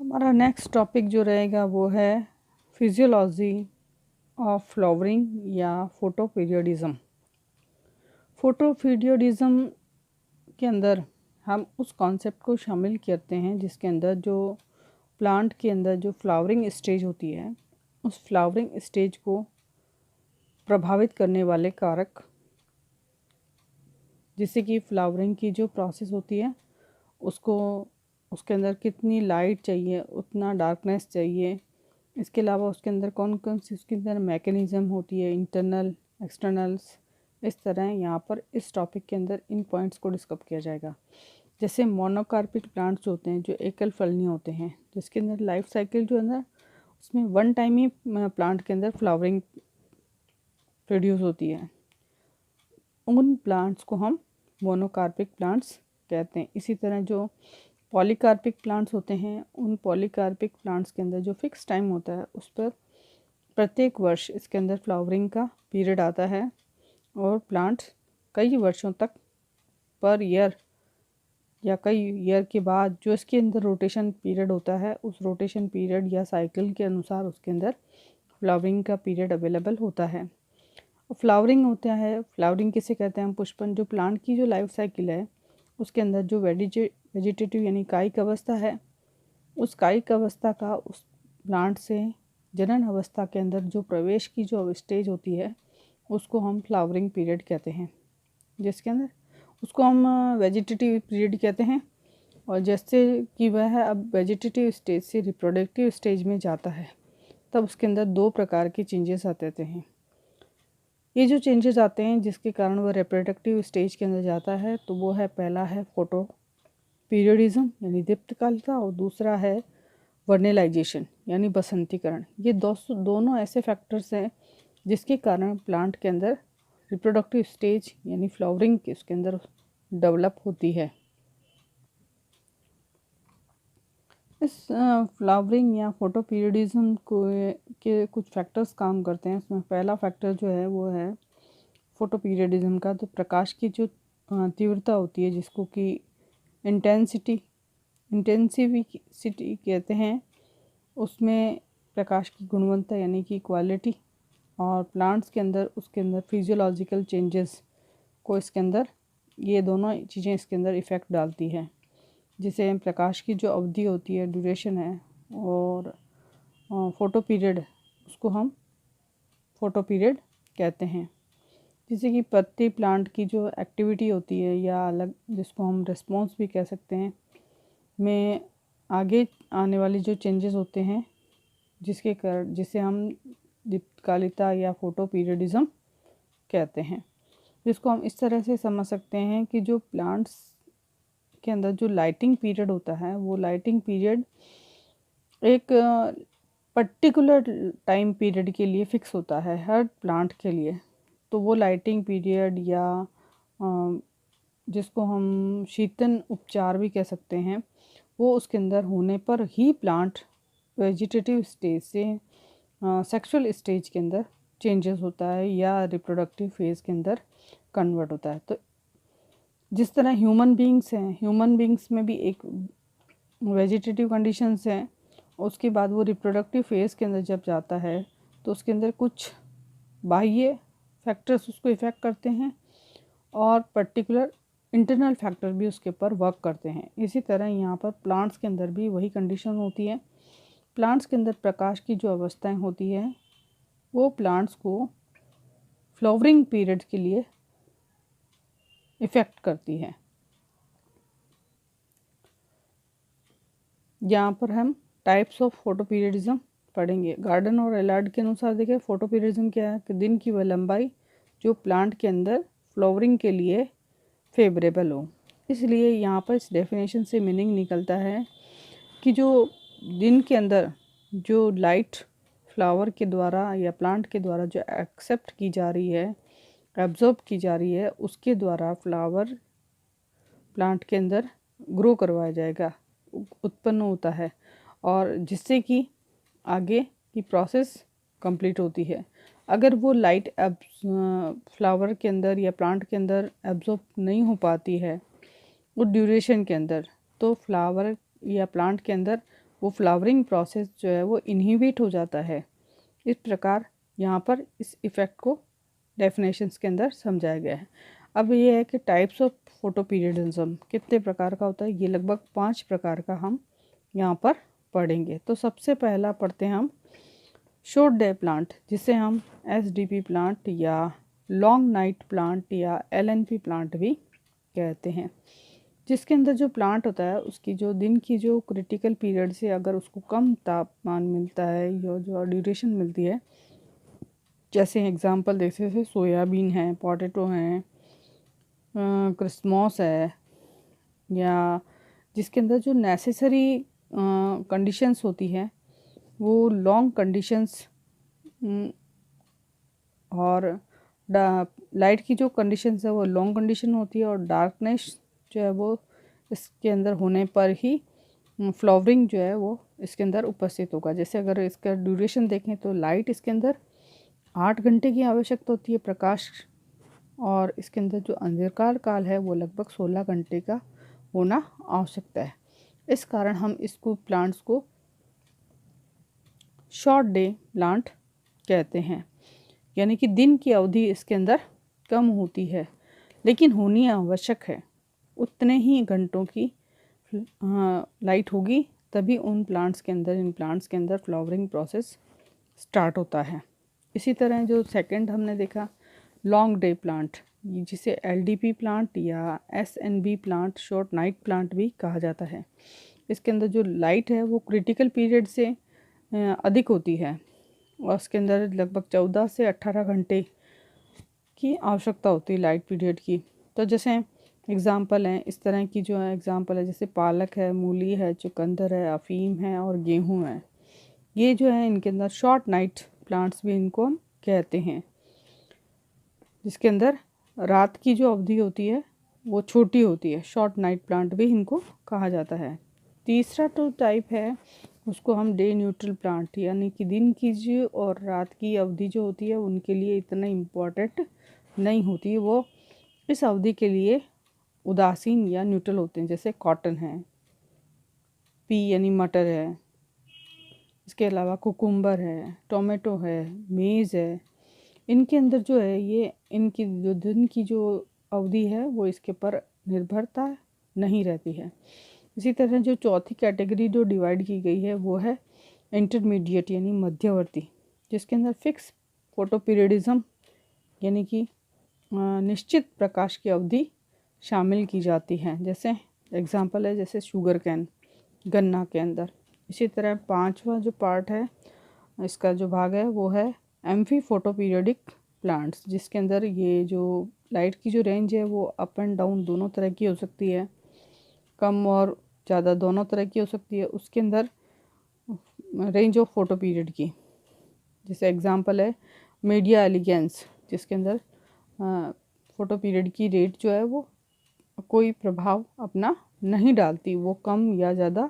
हमारा next topic जो रहेगा वो है फिजियोलॉजी ऑफ फ्लावरिंग या फोटोपीरियडिज्म। फोटोपीरियडिज्म के अंदर हम उस कॉन्सेप्ट को शामिल करते हैं जिसके अंदर जो प्लांट के अंदर जो फ्लावरिंग स्टेज होती है उस फ्लावरिंग स्टेज को प्रभावित करने वाले कारक, जिससे कि फ्लावरिंग की जो प्रोसेस होती है उसको उसके अंदर कितनी लाइट चाहिए, उतना डार्कनेस चाहिए। इसके अलावा उसके अंदर कौन कौन सी उसके अंदर मैकेनिज़्म होती है, इंटरनल एक्सटर्नल्स। इस तरह यहाँ पर इस टॉपिक के अंदर इन पॉइंट्स को डिस्कस किया जाएगा। जैसे मोनोकार्पिक प्लांट्स होते हैं जो एकल फलनी होते हैं, जिसके अंदर लाइफ साइकिल जो अंदर उसमें वन टाइम ही प्लांट के अंदर फ्लावरिंग प्रोड्यूस होती है, उन प्लांट्स को हम मोनोकार्पिक प्लांट्स कहते हैं। इसी तरह जो पॉलीकार्पिक प्लांट्स होते हैं, उन पॉलीकार्पिक प्लांट्स के अंदर जो फिक्स टाइम होता है उस पर प्रत्येक वर्ष इसके अंदर फ्लावरिंग का पीरियड आता है और प्लांट्स कई वर्षों तक पर ईयर या कई ईयर के बाद जो इसके अंदर रोटेशन पीरियड होता है उस रोटेशन पीरियड या साइकिल के अनुसार उसके अंदर फ्लावरिंग का पीरियड अवेलेबल होता है। फ्लावरिंग होता है, फ्लावरिंग किसे कहते हैं हम, पुष्पन। जो प्लांट की जो लाइफ साइकिल है उसके अंदर जो वेजिटेटिव यानी कायिक अवस्था है, उस कायिक अवस्था का उस प्लांट से जनन अवस्था के अंदर जो प्रवेश की जो स्टेज होती है उसको हम फ्लावरिंग पीरियड कहते हैं, जिसके अंदर उसको हम वेजिटेटिव पीरियड कहते हैं। और जैसे कि वह अब वेजिटेटिव स्टेज से रिप्रोडक्टिव स्टेज में जाता है तब उसके अंदर दो प्रकार के चेंजेस आते हैं। ये जो चेंजेस आते हैं जिसके कारण वह रिप्रोडक्टिव स्टेज के अंदर जाता है, तो वो है, पहला है फोटो पीरियडिज्म यानी दीप्तकालिता, और दूसरा है वर्नेलाइजेशन यानी बसंतीकरण। ये दोनों ऐसे फैक्टर्स हैं जिसके कारण प्लांट के अंदर रिप्रोडक्टिव स्टेज यानी फ्लावरिंग के उसके अंदर डेवलप होती है। इस फ्लावरिंग या फोटो पीरियडिज्म को के कुछ फैक्टर्स काम करते हैं। इसमें पहला फैक्टर जो है वो है फोटो पीरियडिज्म का, तो प्रकाश की जो तीव्रता होती है जिसको कि इंटेंसिविटी कहते हैं, उसमें प्रकाश की गुणवत्ता यानी कि क्वालिटी और प्लांट्स के अंदर उसके अंदर फिजियोलॉजिकल चेंजेस को इसके अंदर, ये दोनों चीज़ें इसके अंदर इफ़ेक्ट डालती है, जिसे प्रकाश की जो अवधि होती है, ड्यूरेशन है, और फोटो पीरियड, उसको हम फोटो पीरियड कहते हैं। जैसे कि पत्ती प्लांट की जो एक्टिविटी होती है या अलग जिसको हम रिस्पॉन्स भी कह सकते हैं, में आगे आने वाली जो चेंजेस होते हैं जिसे हम दीप्तकालिता या फोटो पीरियडिज्म कहते हैं, जिसको हम इस तरह से समझ सकते हैं कि जो प्लांट्स के अंदर जो लाइटिंग पीरियड होता है वो लाइटिंग पीरियड एक पर्टिकुलर टाइम पीरियड के लिए फ़िक्स होता है हर प्लांट के लिए। तो वो लाइटिंग पीरियड या जिसको हम शीतन उपचार भी कह सकते हैं, वो उसके अंदर होने पर ही प्लांट वेजिटेटिव स्टेज से सेक्सुअल स्टेज के अंदर चेंजेस होता है या रिप्रोडक्टिव फेज़ के अंदर कन्वर्ट होता है। तो जिस तरह ह्यूमन बींग्स हैं, ह्यूमन बींग्स में भी एक वेजिटेटिव कंडीशंस हैं, उसके बाद वो रिप्रोडक्टिव फेज़ के अंदर जब जाता है तो उसके अंदर कुछ बाह्य फैक्टर्स उसको इफ़ेक्ट करते हैं और पर्टिकुलर इंटरनल फैक्टर भी उसके ऊपर वर्क करते हैं। इसी तरह यहाँ पर प्लांट्स के अंदर भी वही कंडीशन होती है। प्लांट्स के अंदर प्रकाश की जो अवस्थाएं होती है वो प्लांट्स को फ्लावरिंग पीरियड के लिए इफ़ेक्ट करती है। यहाँ पर हम टाइप्स ऑफ फोटो पीरियडिज्म पढ़ेंगे। गार्डन और एलार्ड के अनुसार देखें फोटो पीरियडिज्म क्या है कि दिन की वह लंबाई जो प्लांट के अंदर फ्लावरिंग के लिए फेवरेबल हो। इसलिए यहाँ पर इस डेफिनेशन से मीनिंग निकलता है कि जो दिन के अंदर जो लाइट फ्लावर के द्वारा या प्लांट के द्वारा जो एक्सेप्ट की जा रही है, एब्जॉर्ब की जा रही है, उसके द्वारा फ्लावर प्लांट के अंदर ग्रो करवाया जाएगा, उत्पन्न होता है, और जिससे कि आगे की प्रोसेस कंप्लीट होती है। अगर वो लाइट फ्लावर के अंदर या प्लांट के अंदर एब्जॉर्ब नहीं हो पाती है उस ड्यूरेशन के अंदर, तो फ्लावर या प्लांट के अंदर वो फ्लावरिंग प्रोसेस जो है वो इनहिबिट हो जाता है। इस प्रकार यहाँ पर इस इफ़ेक्ट को डेफिनेशंस के अंदर समझाया गया है। अब ये है कि टाइप्स ऑफ फोटोपीरियडिज्म कितने प्रकार का होता है, ये लगभग 5 प्रकार का हम यहाँ पर पढ़ेंगे। तो सबसे पहला पढ़ते हैं हम शॉर्ट डे प्लांट, जिसे हम SDP प्लांट या लॉन्ग नाइट प्लांट या LNP प्लांट भी कहते हैं। जिसके अंदर जो प्लांट होता है उसकी जो दिन की जो क्रिटिकल पीरियड से अगर उसको कम तापमान मिलता है या जो ड्यूरेशन मिलती है, जैसे एग्जांपल देखते थे सोयाबीन है, पोटैटो हैं, क्रिसमस है, या जिसके अंदर जो नेसेसरी कंडीशंस होती है वो लॉन्ग कंडीशंस और लाइट की जो कंडीशंस है वो लॉन्ग कंडीशन होती है, और डार्कनेस जो है वो इसके अंदर होने पर ही फ्लावरिंग जो है वो इसके अंदर उपस्थित होगा। जैसे अगर इसका ड्यूरेशन देखें तो लाइट इसके अंदर 8 घंटे की आवश्यकता होती है प्रकाश, और इसके अंदर जो अंधकार काल है वो लगभग 16 घंटे का होना आवश्यकता है। इस कारण हम इसको प्लांट्स को शॉर्ट डे प्लांट कहते हैं, यानी कि दिन की अवधि इसके अंदर कम होती है, लेकिन होनी आवश्यक है। उतने ही घंटों की लाइट होगी तभी इन प्लांट्स के अंदर फ्लावरिंग प्रोसेस स्टार्ट होता है। इसी तरह जो सेकंड हमने देखा लॉन्ग डे प्लांट, जिसे LDP प्लांट या SNB plant short night plant भी कहा जाता है। इसके अंदर जो लाइट है वो क्रिटिकल पीरियड से अधिक होती है, और उसके अंदर लगभग 14 से 18 घंटे की आवश्यकता होती है लाइट पीरियड की। तो जैसे एग्ज़ाम्पल हैं, इस तरह की जो है एग्ज़ाम्पल है, जैसे पालक है, मूली है, चुकंदर है, अफ़ीम है और गेहूँ है। ये जो है इनके अंदर शॉर्ट नाइट प्लांट्स भी इनको हम कहते हैं, जिसके अंदर रात की जो अवधि होती है वो छोटी होती है। शॉर्ट नाइट प्लांट भी इनको कहा जाता है। तीसरा जो टाइप है उसको हम डे न्यूट्रल प्लांट, यानी कि दिन की जो और रात की अवधि जो होती है उनके लिए इतना इम्पोर्टेंट नहीं होती, वो इस अवधि के लिए उदासीन या न्यूट्रल होते हैं। जैसे कॉटन है, पी यानी मटर है, इसके अलावा कुकुम्बर है, टोमेटो है, मेज़ है। इनके अंदर जो है ये इनकी जो दिन की जो अवधि है वो इसके पर निर्भरता नहीं रहती है। इसी तरह जो चौथी कैटेगरी जो डिवाइड की गई है वो है इंटरमीडिएट यानी मध्यवर्ती, जिसके अंदर फिक्स फोटोपीरियडिज्म यानी कि निश्चित प्रकाश की अवधि शामिल की जाती है। जैसे एग्जांपल है जैसे शुगर कैन, गन्ना के अंदर। इसी तरह पांचवा जो पार्ट है इसका जो भाग है वो है एम्फी फोटोपीरियडिक प्लांट्स, जिसके अंदर ये जो लाइट की जो रेंज है वो अप एंड डाउन दोनों तरह की हो सकती है, कम और ज़्यादा दोनों तरह की हो सकती है। उसके अंदर रेंज ऑफ फोटो पीरियड की, जैसे एग्जांपल है मीडिया एलिगेंस, जिसके अंदर फोटो पीरियड की रेट जो है वो कोई प्रभाव अपना नहीं डालती, वो कम या ज़्यादा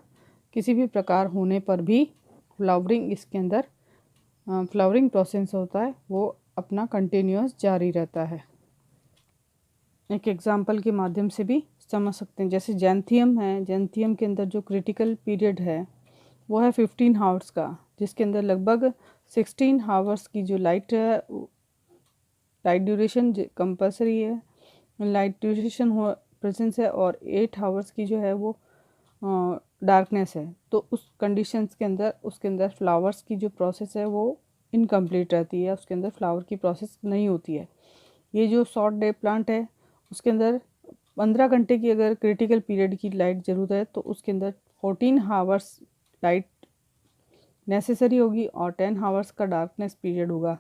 किसी भी प्रकार होने पर भी फ्लावरिंग इसके अंदर फ्लावरिंग प्रोसेस होता है वो अपना कंटिन्यूअस जारी रहता है। एक एग्जांपल के माध्यम से भी समझ सकते हैं। जैसे जैंथियम है, जैंथियम के अंदर जो क्रिटिकल पीरियड है वो है 15 आवर्स का, जिसके अंदर लगभग 16 आवर्स की जो लाइट ड्यूरेशन कंपलसरी है, लाइट ड्यूरेशन हो प्रेजेंस है, और 8 आवर्स की जो है वो डार्कनेस है। तो उस कंडीशंस के अंदर उसके अंदर फ्लावर्स की जो प्रोसेस है वो इनकम्प्लीट रहती है, उसके अंदर फ्लावर की प्रोसेस नहीं होती है। ये जो शॉर्ट डे प्लांट है उसके अंदर 15 घंटे की अगर क्रिटिकल पीरियड की लाइट ज़रूरत है तो उसके अंदर 14 आवर्स लाइट नेसेसरी होगी और 10 आवर्स का डार्कनेस पीरियड होगा।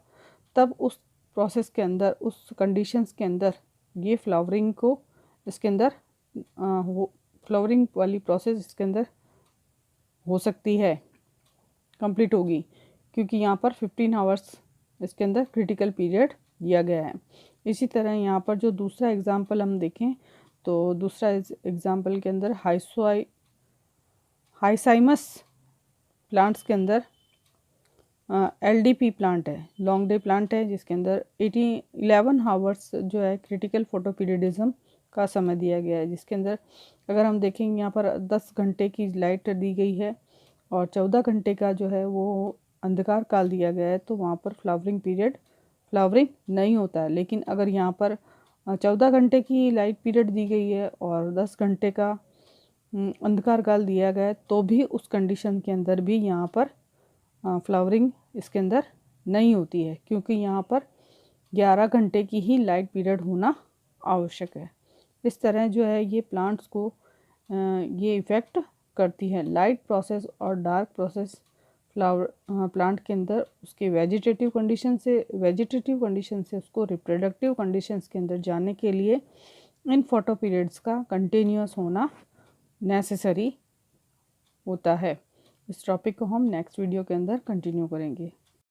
तब उस प्रोसेस के अंदर, उस कंडीशंस के अंदर ये फ्लावरिंग को इसके अंदर फ्लावरिंग वाली प्रोसेस इसके अंदर हो सकती है, कंप्लीट होगी, क्योंकि यहाँ पर 15 आवर्स इसके अंदर क्रिटिकल पीरियड दिया गया है। इसी तरह यहाँ पर जो दूसरा एग्जाम्पल हम देखें तो दूसरा एग्जाम्पल के अंदर हाइसाइमस प्लांट्स के अंदर LDP प्लांट है, लॉन्ग डे प्लांट है, जिसके अंदर 11 आवर्स जो है क्रिटिकल फोटोपीरियडिज्म का समय दिया गया है। जिसके अंदर अगर हम देखेंगे यहाँ पर 10 घंटे की लाइट दी गई है और 14 घंटे का जो है वो अंधकार काल दिया गया है, तो वहाँ पर फ्लावरिंग नहीं होता है। लेकिन अगर यहाँ पर 14 घंटे की लाइट पीरियड दी गई है और 10 घंटे का अंधकार काल दिया गया है, तो भी उस कंडीशन के अंदर भी यहाँ पर फ्लावरिंग इसके अंदर नहीं होती है, क्योंकि यहाँ पर 11 घंटे की ही लाइट पीरियड होना आवश्यक है। इस तरह जो है ये प्लांट्स को ये इफ़ेक्ट करती है। लाइट प्रोसेस और डार्क प्रोसेस प्लांट के अंदर उसके वेजिटेटिव कंडीशन से उसको रिप्रोडक्टिव कंडीशंस के अंदर जाने के लिए इन फोटो पीरियड्स का कंटिन्यूस होना नेसेसरी होता है। इस टॉपिक को हम नेक्स्ट वीडियो के अंदर कंटिन्यू करेंगे।